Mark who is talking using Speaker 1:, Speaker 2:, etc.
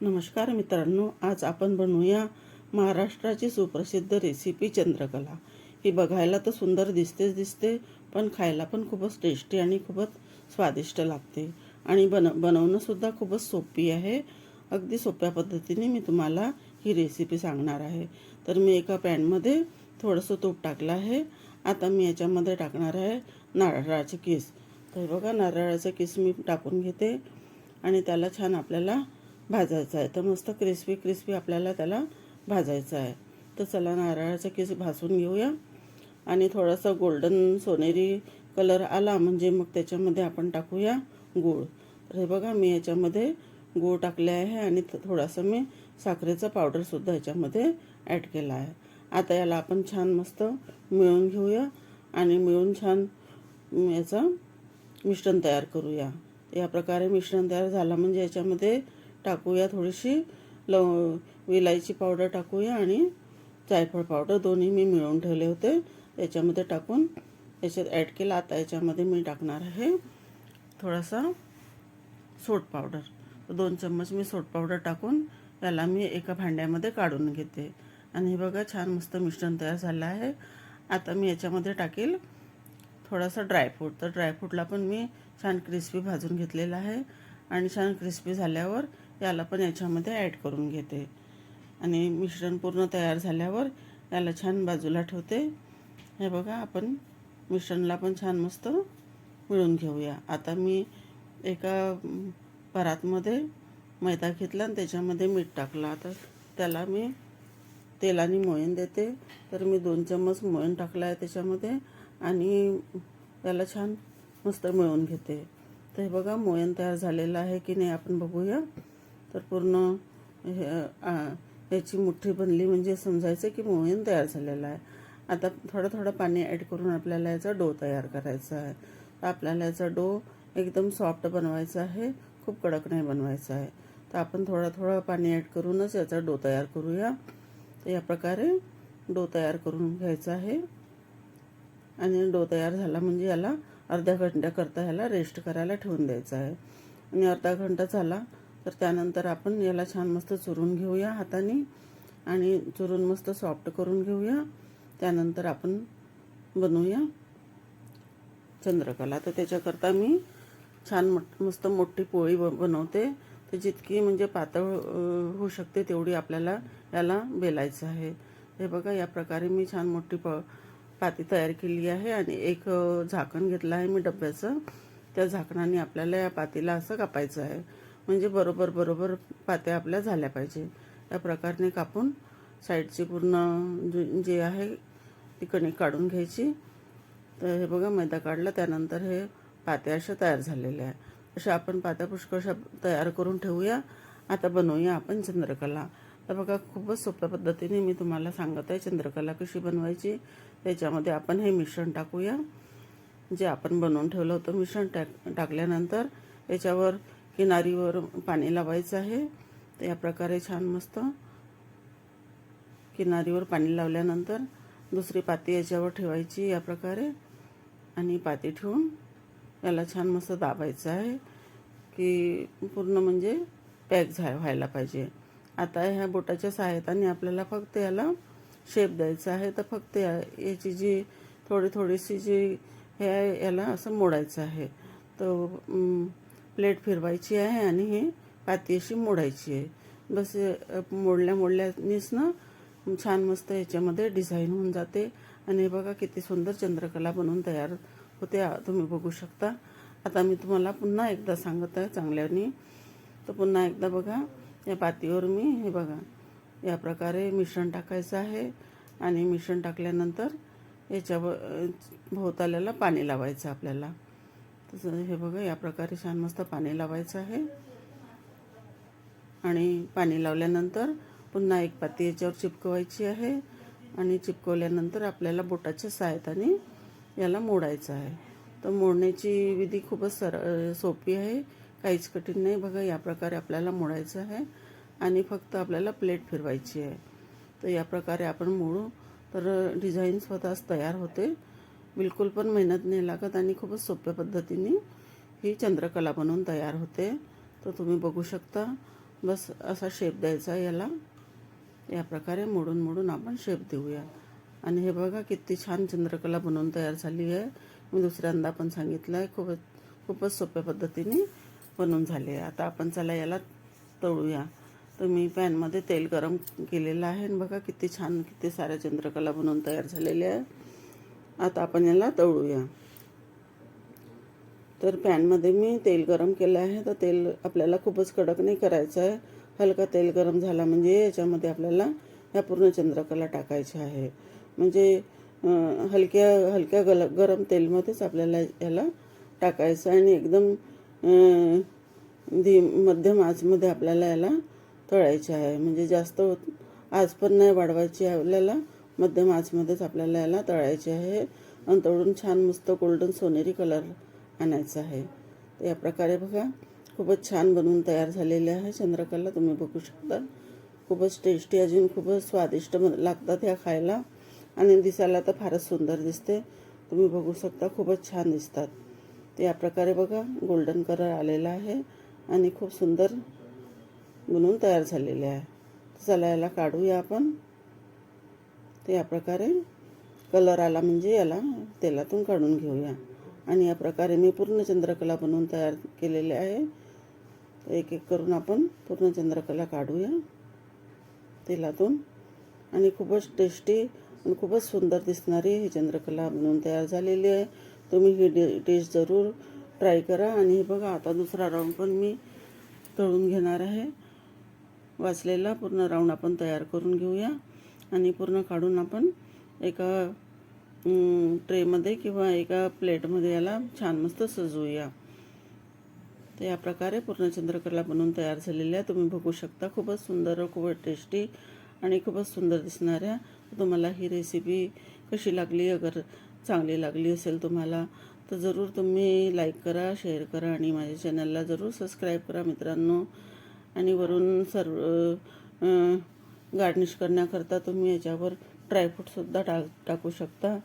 Speaker 1: नमस्कार मित्रांनो, आज आपण बनवूया महाराष्ट्राची सुप्रसिद्ध रेसिपी चंद्रकला। ही बघायला तर सुंदर दिसते, पण खायला पण खूपच टेस्टी आणि खूपच स्वादिष्ट लागते आणि बनवणं सुद्धा खूपच सोपी आहे। अगदी सोप्या पद्धतीने मी तुम्हाला ही रेसिपी सांगणार आहे। तर मी एका पॅनमध्ये थोडंसं तूप टाकलं आहे। आता मी याच्यामध्ये टाकणार आहे नारळाचे किस। तर बघा, नारळाचे किस मी टाकून घेते आणि त्याला छान आपल्याला भाजायचं आहे। तर मस्त क्रिस्पी आपल्याला त्याला भाजायचं आहे। तर चला, नारळाचा किस भाजून घेऊया आणि थोडासा गोल्डन सोनेरी कलर आला म्हणजे मग त्याच्यामध्ये आपण टाकूया गूळ। तर हे बघा, मी याच्यामध्ये गूळ टाकले आहे आणि थोडासा मी साखरेचा पावडरसुद्धा याच्यामध्ये ॲड केला आहे। आता याला आपण छान मस्त मिळून घेऊया आणि मिळून छान याचं मिश्रण तयार करूया। या प्रकारे मिश्रण तयार झालं म्हणजे याच्यामध्ये टाकूया थोडीशी विलायची पावडर टाकूया आणि जायफळ पावडर, दोन्ही मी मिळवून ठेवले होते याच्यामध्ये टाकून याच्यात ॲड केला। आता याच्यामध्ये मी टाकणार आहे थोडासा सोट पावडर। 2 चम्मच मी सोट पावडर टाकून याला मी एका भांड्यामध्ये काढून घेते आणि हे बघा, छान मस्त मिश्रण तयार झालं आहे। आता मी याच्यामध्ये टाकेल थोडासा ड्रायफ्रूट। तर ड्रायफ्रूटला पण मी छान क्रिस्पी भाजून घेतलेला आहे आणि छान क्रिस्पी झाल्यावर याला पण याच्यामध्ये ॲड करून घेते आणि मिश्रण पूर्ण तयार झाल्यावर याला छान बाजूला ठेवते। हे बघा, आपण मिश्रणला पण छान मस्त मिळून घेऊया। आता मी एका परातमध्ये मैदा घेतला आणि त्याच्यामध्ये मीठ टाकलं। आता त्याला मी तेलाने मोहन देते। तर मी 2 चम्मच मोहन टाकला आहे त्याच्यामध्ये आणि याला छान मस्त मिळवून घेते। तर हे बघा, मोहन तयार झालेलं आहे की नाही आपण बघूया। तर पूर्ण याची मुठ्ठी बनली म्हणजे समजायचं की मोहन तयार झालेला आहे। आता थोडं पाणी ॲड करून आपल्याला याचा डो तयार करायचा आहे। तर आपल्याला याचा डो एकदम सॉफ्ट बनवायचा आहे, खूप कडक नाही बनवायचा आहे। तर आपण थोडं पाणी ॲड करूनच याचा डो तयार करूया। तर या प्रकारे डो तयार करून घ्यायचा आहे आणि डो तयार झाला म्हणजे याला अर्ध्या घंट्याकरता ह्याला रेस्ट करायला ठेवून द्यायचं आहे। आणि अर्धा घंटा झाला तर त्यानंतर आपण याला छान मस्त चुरून घेऊया हाताने आणि चुरून मस्त सॉफ्ट करून घेऊया। त्यानंतर आपण बनवूया चंद्रकला। तर त्याच्याकरता मी छान मस्त मोठी पोळी बनवते। तर जितकी म्हणजे पातळ होऊ शकते तेवढी आपल्याला याला बेलायचं आहे। हे बघा, या प्रकारे मी छान मोठी पाती तयार केली आहे आणि एक झाकण घेतलं आहे मी डब्याचं। त्या झाकणाने आपल्याला या पातीला असं कापायचं आहे म्हणजे बरोबर पात्या आपल्या झाल्या पाहिजे। या प्रकारे कापून साईडची पूर्ण जे आहे ती कणिक काढून घ्यायची। तर हे बघा, मैदा काढला त्यानंतर हे पात्या अशा तयार झालेल्या आहे। अशा आपण पात्या पुष्कळशा तयार करून ठेवूया। आता बनवूया आपण चंद्रकला। तर बघा, खूपच सोप्या पद्धतीने मी तुम्हाला सांगत आहे चंद्रकला कशी बनवायची। त्याच्यामध्ये आपण हे मिश्रण टाकूया जे आपण बनवून ठेवलं होतं। मिश्रण टाकल्यानंतर याच्यावर किनारीवर पाणी लावायचं आहे। तर या प्रकारे छान मस्त किनारीवर पाणी लावल्यानंतर दुसरी पाती याच्यावर ठेवायची या प्रकारे आणि पाती ठेवून याला छान मस्त दाबायचं आहे की पूर्ण म्हणजे पॅक व्हायला पाहिजे। आता ह्या बोटाच्या सहाय्याने आपल्याला फक्त याला शेप द्यायचा आहे। तर फक्त याची जी थोडीशी जी हे आहे याला असं मोडायचं आहे। तर प्लेट फिरवायची आहे आणि ही पाती अशी मोडायची आहे। बस मोडल्यानीच ना छान मस्त याच्यामध्ये डिझाईन होऊन जाते आणि बघा किती सुंदर चंद्रकला बनवून तयार होते, तुम्ही बघू शकता। आता मी तुम्हाला पुन्हा एकदा सांगत आहे चांगल्याने। तर पुन्हा एकदा बघा, या पातीवर मी हे बघा या प्रकारे मिश्रण टाकायचं आहे आणि मिश्रण टाकल्यानंतर याच्यावर भोवताल्याला पाणी लावायचं आपल्याला। तसं हे बघा, या प्रकारे छान मस्त पाणी लावायचं आहे आणि पाणी लावल्यानंतर पुन्हा एक पाती याच्यावर चिपकवायची आहे आणि चिपकवल्यानंतर आपल्याला बोटाच्या सहाय्याने याला मोडायचं आहे। तर मोडण्याची विधी खूपच सोपी आहे, काहीच कठीण नाही। बघा, या प्रकारे आपल्याला मोडायचं आहे आणि फक्त आपल्याला प्लेट फिरवायची आहे। तर या प्रकारे आपण मोडू तर डिझाईन स्वतःच तयार होते, बिलकुल पण मेहनत नाही लागत आणि खूपच सोप्या पद्धतीने ही चंद्रकला बनवून तयार होते। तर तुम्ही बघू शकता, बस असा शेप द्यायचा याला. या प्रकारे मोडून मोडून आपण शेप देऊया. आणि हे बघा किती छान चंद्रकला बनवून तयार झाली आहे. मी दुसऱ्यांदा पण सांगितलं आहे, खूपच सोप्या पद्धतीने बनवून झाली आहे. आता आपण चला याला तळूया. तर मी पॅनमध्ये तेल गरम केलेलं आहे आणि बघा किती छान किती साऱ्या चंद्रकला बनवून तयार झालेल्या आहे. आता आपण याला तळूया. तर पॅनमध्ये मी तेल गरम केलं आहे. तर तेल आपल्याला खूपच कडक नाही करायचं आहे. हलका तेल गरम झाला म्हणजे याच्यामध्ये आपल्याला ह्या पूर्ण चंद्रकला टाकायच्या आहे. म्हणजे हलक्या गरम तेलमध्येच आपल्याला याला टाकायचं आणि एकदम मध्यम आचमध्ये आपल्याला याला तळायचे आहे. म्हणजे जास्त आच पण नाही वाढवायची आपल्याला, मध्यम आचमध्येच आपल्याला याला तळायचे आहे. आणि तळून छान मस्त गोल्डन सोनेरी कलर आणायचा आहे. तर या प्रकारे बघा खूपच छान बनवून तयार झालेले आहे चंद्रकला. तुम्ही बघू शकता खूपच टेस्टी, अजून खूपच स्वादिष्ट लागतात ह्या खायला. आणि दिसायला तर फारच सुंदर दिसते. तुम्ही बघू शकता खूपच छान दिसतात. तर या प्रकारे बघा गोल्डन कलर आलेला आहे आणि खूप सुंदर बनवून तयार झालेले आहे. चला याला काढूया आपण. तर या प्रकारे कलर आला म्हणजे याला तेलातून काढून घेऊया. आणि या प्रकारे मी पूर्ण चंद्रकला बनवून तयार केलेले आहे. तर एक एक करून आपण पूर्ण चंद्रकला काढूया तेलातून. आणि खूपच टेस्टी आणि खूपच सुंदर दिसणारी ही चंद्रकला बनवून तयार झालेली आहे. तुम्ही ही डिश जरूर ट्राय करा. आणि हे बघा आता दुसरा राऊंड पण मी तळून घेणार आहे. वाचलेला पूर्ण राऊंड आपण तयार करून घेऊया आणि पूर्ण काढून आपण एका ट्रेमध्ये किंवा एका प्लेटमध्ये याला छान मस्त सजवूया. तर या प्रकारे पूर्ण चंद्रकला बनवून तयार झालेल्या आहे. तुम्ही बघू शकता खूपच सुंदर, खूपच टेस्टी आणि खूपच सुंदर दिसणाऱ्या. तुम्हाला ही रेसिपी कशी लागली, अगर चांगली लागली असेल तुम्हाला तर जरूर तुम्ही लाईक करा, शेअर करा आणि माझ्या चॅनलला जरूर सबस्क्राईब करा मित्रांनो. आणि वरून गार्निश करण्याकरता तुम्ही याच्यावर ड्रायफ्रूटसुद्धा टाकू शकता.